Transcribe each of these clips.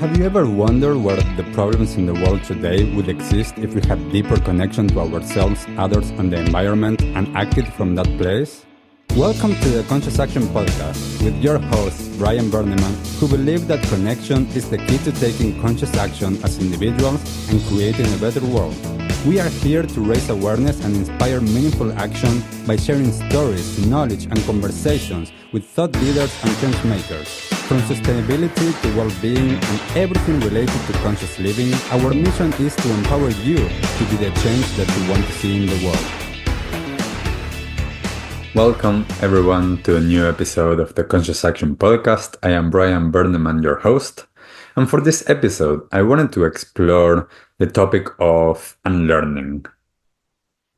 Have you ever wondered where the problems in the world today would exist if we had deeper connection to ourselves, others, and the environment and acted from that place? Welcome to the Conscious Action Podcast with your host, Brian Berneman, who believe that connection is the key to taking conscious action as individuals and creating a better world. We are here to raise awareness and inspire meaningful action by sharing stories, knowledge, and conversations with thought leaders and change makers. From sustainability to well-being and everything related to conscious living, our mission is to empower you to be the change that you want to see in the world. Welcome everyone to a new episode of the Conscious Action Podcast. I am Brian Berneman, your host. And for this episode, I wanted to explore the topic of unlearning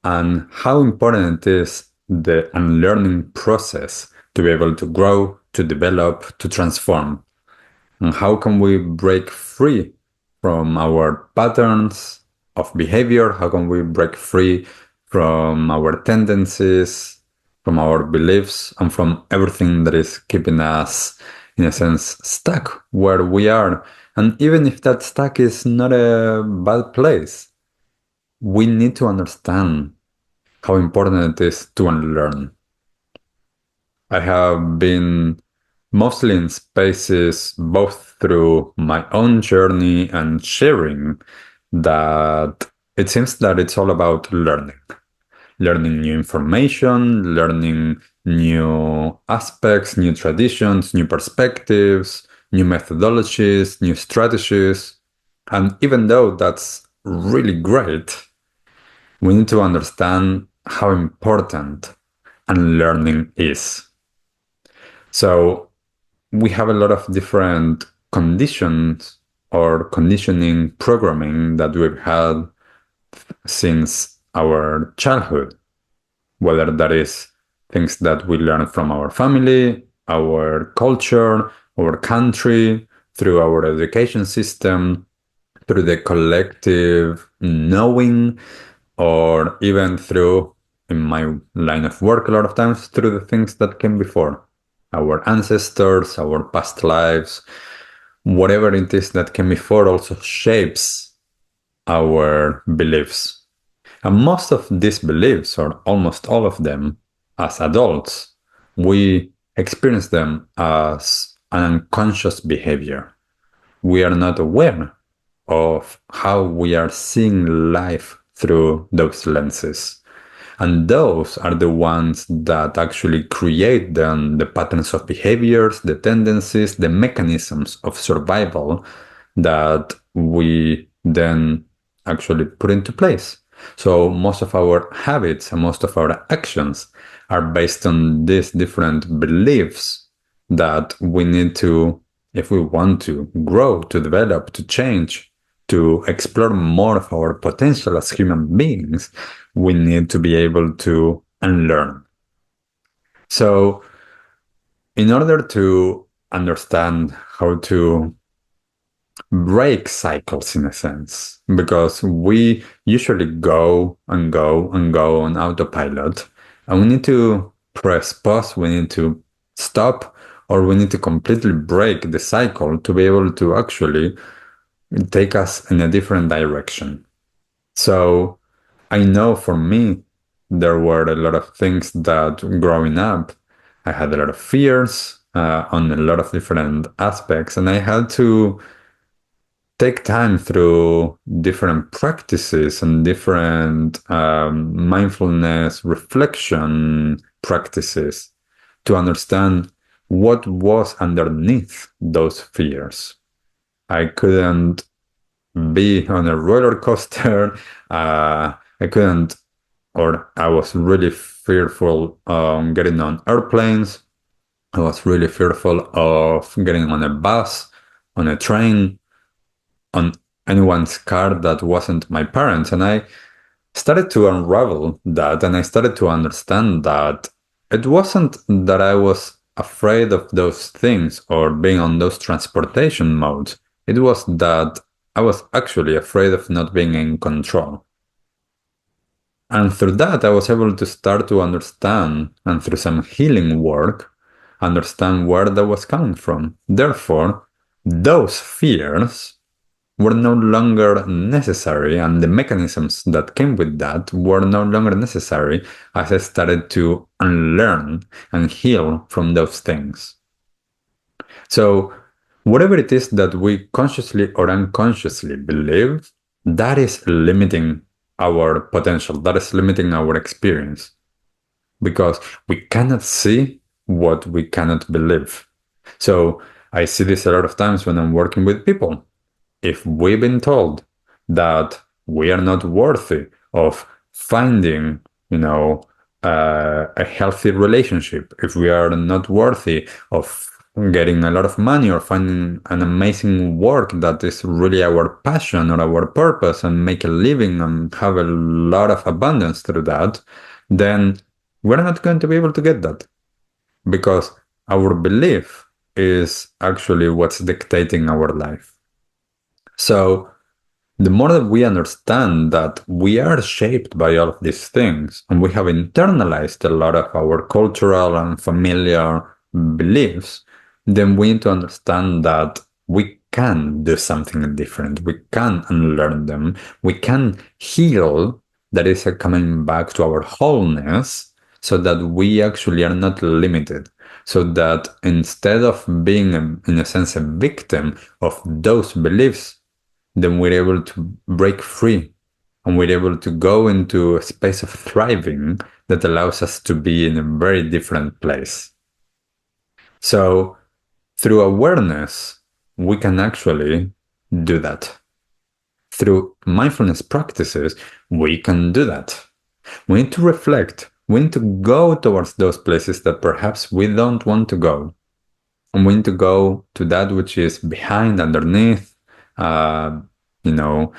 and how important it is the unlearning process to be able to grow, to develop, to transform. And how can we break free from our patterns of behavior? How can we break free from our tendencies, from our beliefs, and from everything that is keeping us, in a sense, stuck where we are? And even if that stuck is not a bad place, we need to understand how important it is to unlearn. I have been mostly in spaces, both through my own journey and sharing, that it seems that it's all about learning. Learning new information, learning new aspects, new traditions, new perspectives, new methodologies, new strategies. And even though that's really great, we need to understand how important unlearning is. So we have a lot of different conditions or conditioning programming that we've had since our childhood, whether that is things that we learn from our family, our culture, our country, through our education system, through the collective knowing, or even through, in my line of work a lot of times, through the things that came before, our ancestors, our past lives. Whatever it is that came before also shapes our beliefs. And most of these beliefs, or almost all of them, as adults, we experience them as an unconscious behavior. We are not aware of how we are seeing life through those lenses. And those are the ones that actually create then the patterns of behaviors, the tendencies, the mechanisms of survival that we then actually put into place. So most of our habits and most of our actions are based on these different beliefs that we need to, if we want to grow, to develop, to change, to explore more of our potential as human beings, we need to be able to unlearn. So in order to understand how to break cycles, in a sense, because we usually go and go and go on autopilot, and we need to press pause, we need to stop, or we need to completely break the cycle to be able to actually take us in a different direction. So I know for me, there were a lot of things that growing up, I had a lot of fears on a lot of different aspects, and I had to take time through different practices and different mindfulness reflection practices to understand what was underneath those fears. I couldn't be on a roller coaster. I couldn't, or I was really fearful of getting on airplanes. I was really fearful of getting on a bus, on a train, on anyone's car that wasn't my parents. And I started to unravel that, and I started to understand that it wasn't that I was afraid of those things or being on those transportation modes. It was that I was actually afraid of not being in control. And through that, I was able to start to understand, and through some healing work, understand where that was coming from. Therefore, those fears were no longer necessary, and the mechanisms that came with that were no longer necessary as I started to unlearn and heal from those things. So, whatever it is that we consciously or unconsciously believe, that is limiting our potential, that is limiting our experience, because we cannot see what we cannot believe. So, I see this a lot of times when I'm working with people. If we've been told that we are not worthy of finding, a healthy relationship, if we are not worthy of getting a lot of money or finding an amazing work that is really our passion or our purpose and make a living and have a lot of abundance through that, then we're not going to be able to get that because our belief is actually what's dictating our life. So the more that we understand that we are shaped by all of these things and we have internalized a lot of our cultural and familiar beliefs, then we need to understand that we can do something different. We can unlearn them. We can heal, that is coming back to our wholeness, so that we actually are not limited. So that instead of being, in a sense, a victim of those beliefs, then we're able to break free and we're able to go into a space of thriving that allows us to be in a very different place. So, through awareness, we can actually do that. Through mindfulness practices, we can do that. We need to reflect. We need to go towards those places that perhaps we don't want to go. And we need to go to that which is behind, underneath, you know,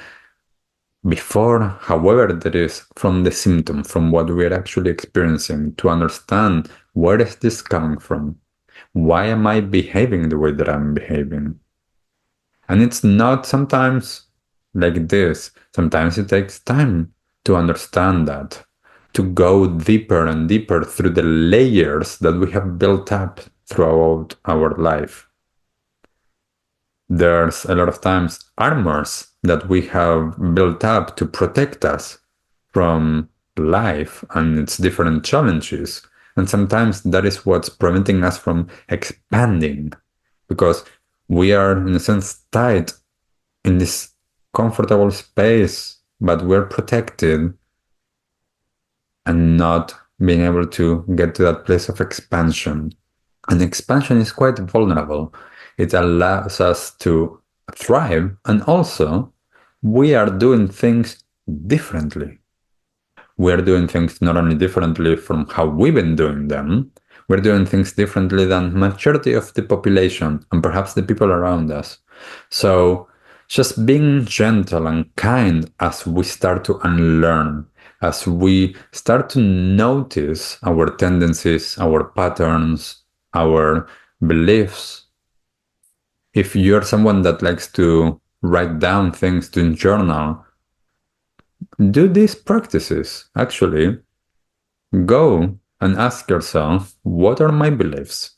before, however, that is from the symptom, from what we're actually experiencing, to understand where is this coming from? Why am I behaving the way that I'm behaving? And it's not sometimes like this. Sometimes it takes time to understand that, to go deeper and deeper through the layers that we have built up throughout our life. There's a lot of times armors that we have built up to protect us from life and its different challenges. And sometimes that is what's preventing us from expanding because we are, in a sense, tied in this comfortable space, but we're protected and not being able to get to that place of expansion. And expansion is quite vulnerable. It allows us to thrive, and also we are doing things differently. We're doing things not only differently from how we've been doing them, we're doing things differently than majority of the population and perhaps the people around us. So just being gentle and kind as we start to unlearn, as we start to notice our tendencies, our patterns, our beliefs. If you're someone that likes to write down things to journal, do these practices. Actually, go and ask yourself, what are my beliefs?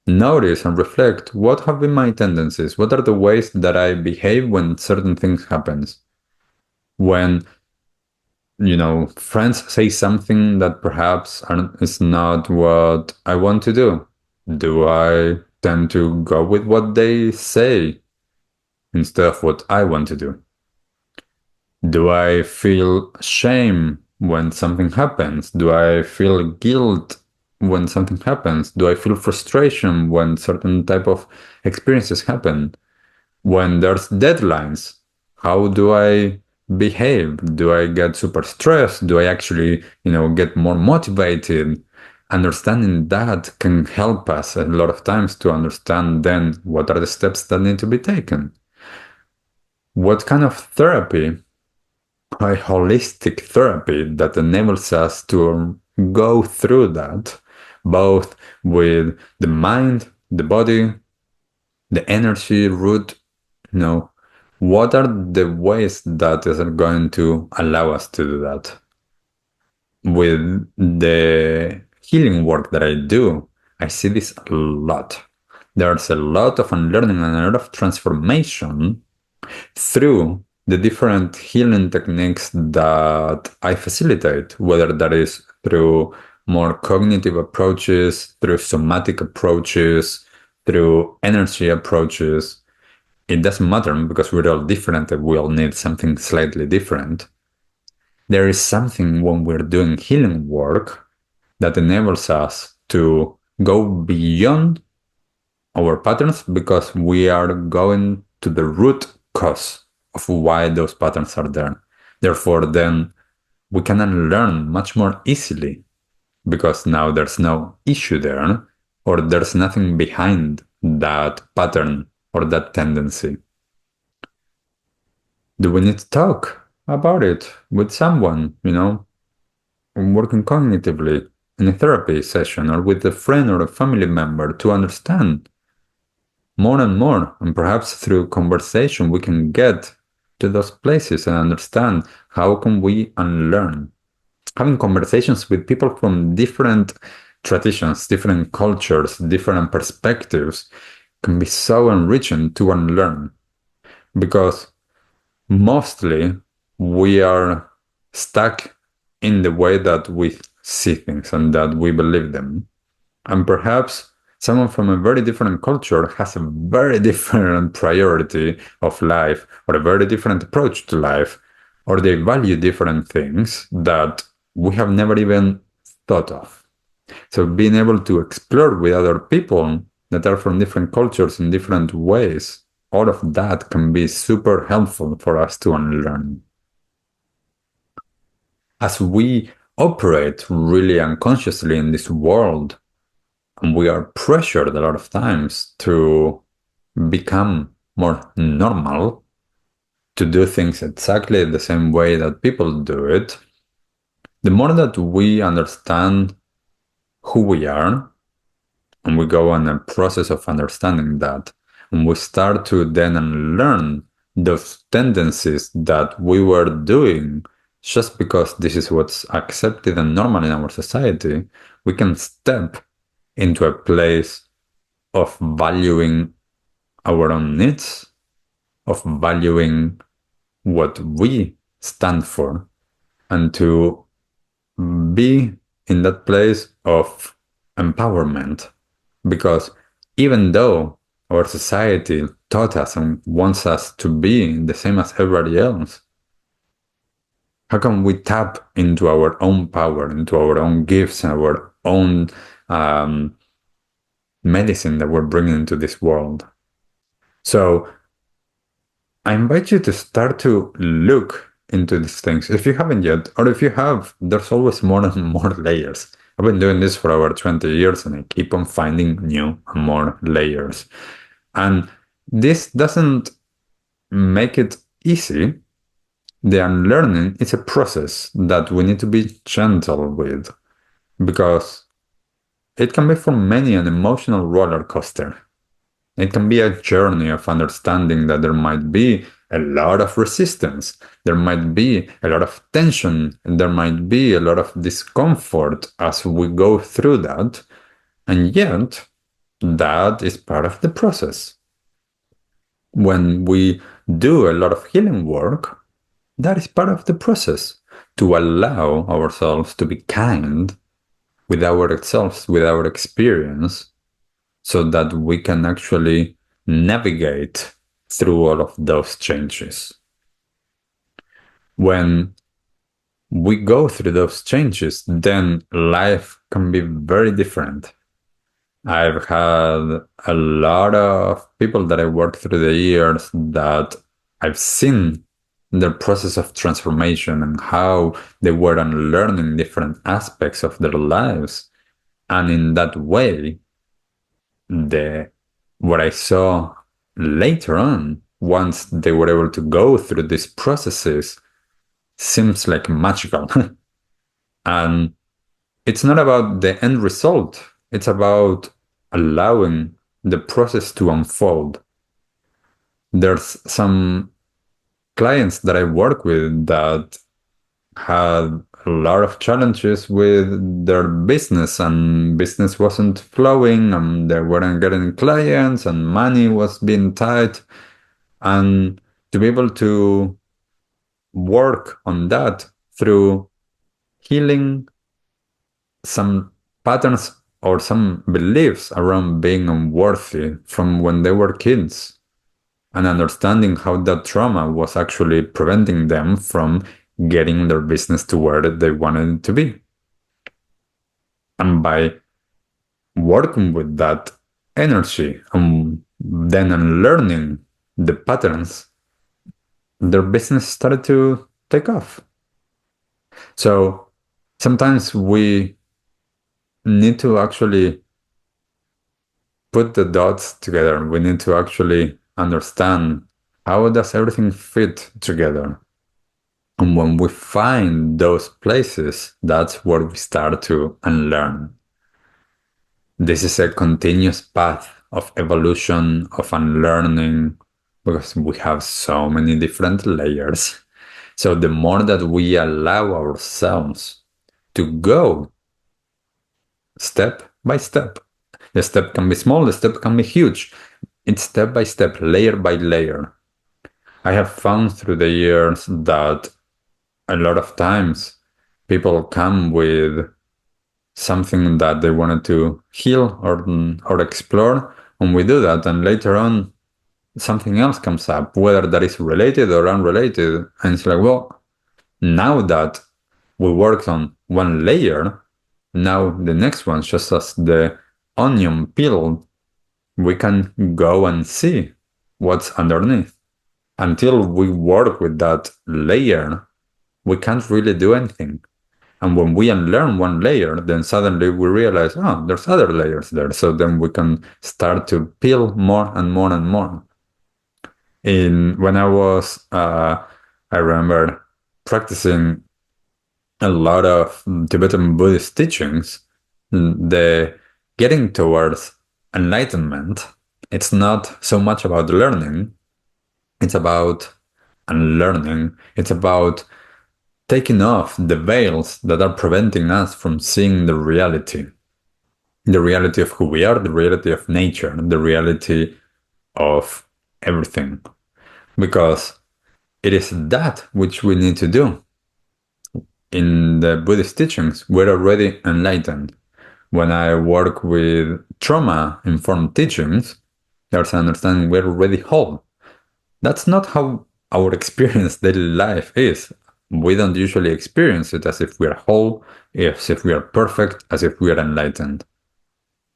Notice and reflect, what have been my tendencies? What are the ways that I behave when certain things happens? When, friends say something that perhaps is not what I want to do I tend to go with what they say instead of what I want to do? Do I feel shame when something happens? Do I feel guilt when something happens? Do I feel frustration when certain type of experiences happen? When there's deadlines, how do I behave? Do I get super stressed? Do I actually, get more motivated? Understanding that can help us a lot of times to understand then what are the steps that need to be taken. What kind of therapy, a holistic therapy that enables us to go through that, both with the mind, the body, the energy root, what are the ways that is going to allow us to do that? With the healing work that I do, I see this a lot. there's a lot of unlearning and a lot of transformation through the different healing techniques that I facilitate, whether that is through more cognitive approaches, through somatic approaches, through energy approaches. It doesn't matter because we're all different and we all need something slightly different. There is something when we're doing healing work that enables us to go beyond our patterns because we are going to the root cause of why those patterns are there. Therefore, then we can unlearn much more easily because now there's no issue there or there's nothing behind that pattern or that tendency. Do we need to talk about it with someone, working cognitively in a therapy session or with a friend or a family member to understand more and more? And perhaps through conversation, we can get to those places and understand how can we unlearn. Having conversations with people from different traditions, different cultures, different perspectives can be so enriching to unlearn because mostly we are stuck in the way that we see things and that we believe them. And perhaps someone from a very different culture has a very different priority of life or a very different approach to life, or they value different things that we have never even thought of. So being able to explore with other people that are from different cultures in different ways, all of that can be super helpful for us to unlearn. As we operate really unconsciously in this world, and we are pressured a lot of times to become more normal, to do things exactly the same way that people do it, the more that we understand who we are, and we go on a process of understanding that, and we start to then unlearn those tendencies that we were doing just because this is what's accepted and normal in our society, we can step into a place of valuing our own needs, of valuing what we stand for, and to be in that place of empowerment. Because even though our society taught us and wants us to be the same as everybody else, how can we tap into our own power, into our own gifts, our own medicine that we're bringing into this world? So I invite you to start to look into these things. If you haven't yet, or if you have, there's always more and more layers. I've been doing this for over 20 years and I keep on finding new and more layers. And this doesn't make it easy. The unlearning is a process that we need to be gentle with because it can be for many an emotional roller coaster. It can be a journey of understanding that there might be a lot of resistance, there might be a lot of tension, and there might be a lot of discomfort as we go through that. And yet, that is part of the process. When we do a lot of healing work, that is part of the process to allow ourselves to be kind with ourselves, with our experience, so that we can actually navigate through all of those changes. When we go through those changes, then life can be very different. I've had a lot of people that I worked through the years that I've seen their process of transformation and how they were unlearning different aspects of their lives. And in that way, what I saw later on, once they were able to go through these processes, seems like magical. And it's not about the end result. It's about allowing the process to unfold. There's some clients that I work with that had a lot of challenges with their business, and business wasn't flowing, and they weren't getting clients, and money was being tight. And to be able to work on that through healing some patterns or some beliefs around being unworthy from when they were kids, and understanding how that trauma was actually preventing them from getting their business to where they wanted it to be. And by working with that energy and then unlearning the patterns, their business started to take off. So sometimes we need to actually put the dots together. We need to actually understand how does everything fit together. And when we find those places, that's where we start to unlearn. This is a continuous path of evolution, of unlearning, because we have so many different layers. So the more that we allow ourselves to go step by step, the step can be small, the step can be huge. It's step by step, layer by layer. I have found through the years that a lot of times people come with something that they wanted to heal or explore, and we do that, and later on something else comes up, whether that is related or unrelated, and it's like, well, now that we worked on one layer, now the next one, just as the onion peel, we can go and see what's underneath. Until we work with that layer, we can't really do anything. And when we unlearn one layer, then suddenly we realize, oh, there's other layers there. So then we can start to peel more and more and more. When I was, I remember practicing a lot of Tibetan Buddhist teachings, the getting towards enlightenment, it's not so much about learning, it's about unlearning. It's about taking off the veils that are preventing us from seeing the reality of who we are, the reality of nature, the reality of everything. Because it is that which we need to do. In the Buddhist teachings, we're already enlightened. When I work with trauma-informed teachings, there's an understanding we're already whole. That's not how our experience daily life is. We don't usually experience it as if we are whole, as if we are perfect, as if we are enlightened.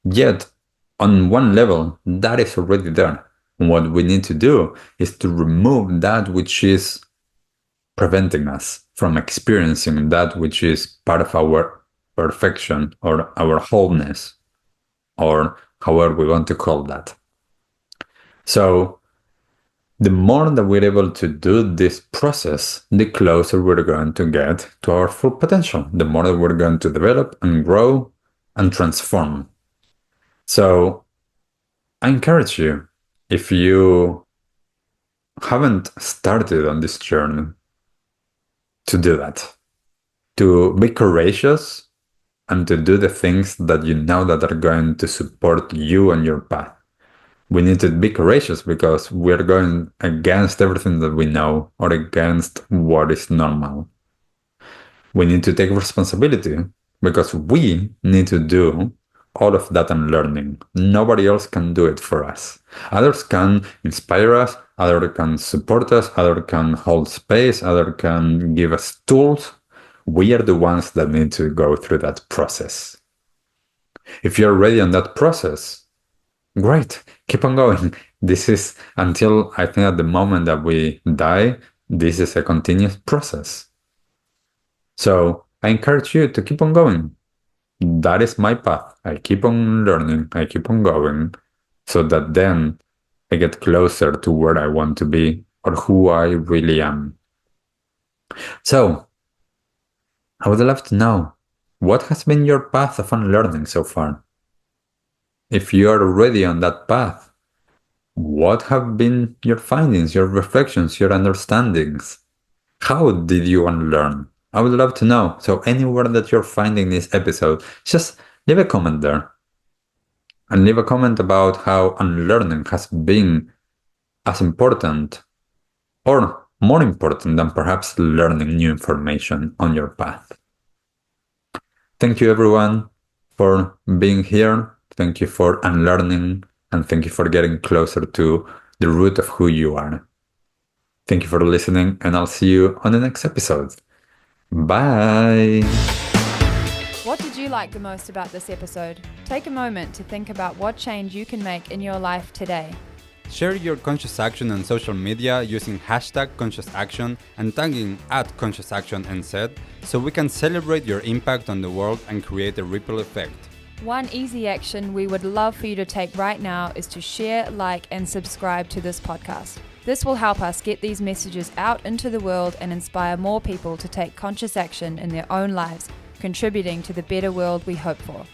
Yet, on one level, that is already there. What we need to do is to remove that which is preventing us from experiencing that which is part of our perfection or our wholeness, or however we want to call that. So, the more that we're able to do this process, the closer we're going to get to our full potential, the more that we're going to develop and grow and transform. So I encourage you, if you haven't started on this journey, to do that, to be courageous and to do the things that you know that are going to support you and your path. We need to be courageous because we're going against everything that we know or against what is normal. We need to take responsibility because we need to do all of that unlearning. Nobody else can do it for us. Others can inspire us, others can support us, others can hold space, others can give us tools. We are the ones that need to go through that process. If you're ready on that process, great, keep on going. This is until I think at the moment that we die, this is a continuous process. So I encourage you to keep on going. That is my path. I keep on learning, I keep on going, so that then I get closer to where I want to be or who I really am. So I would love to know, what has been your path of unlearning so far? If you are already on that path, what have been your findings, your reflections, your understandings? How did you unlearn? I would love to know. So anywhere that you're finding this episode, just leave a comment there. And leave a comment about how unlearning has been as important or more important than perhaps learning new information on your path. Thank you, everyone, for being here. Thank you for unlearning, and thank you for getting closer to the root of who you are. Thank you for listening, and I'll see you on the next episode. Bye! What did you like the most about this episode? Take a moment to think about what change you can make in your life today. Share your conscious action on social media using #ConsciousAction and tagging @ConsciousActionNZ so we can celebrate your impact on the world and create a ripple effect. One easy action we would love for you to take right now is to share, like, and subscribe to this podcast. This will help us get these messages out into the world and inspire more people to take conscious action in their own lives, contributing to the better world we hope for.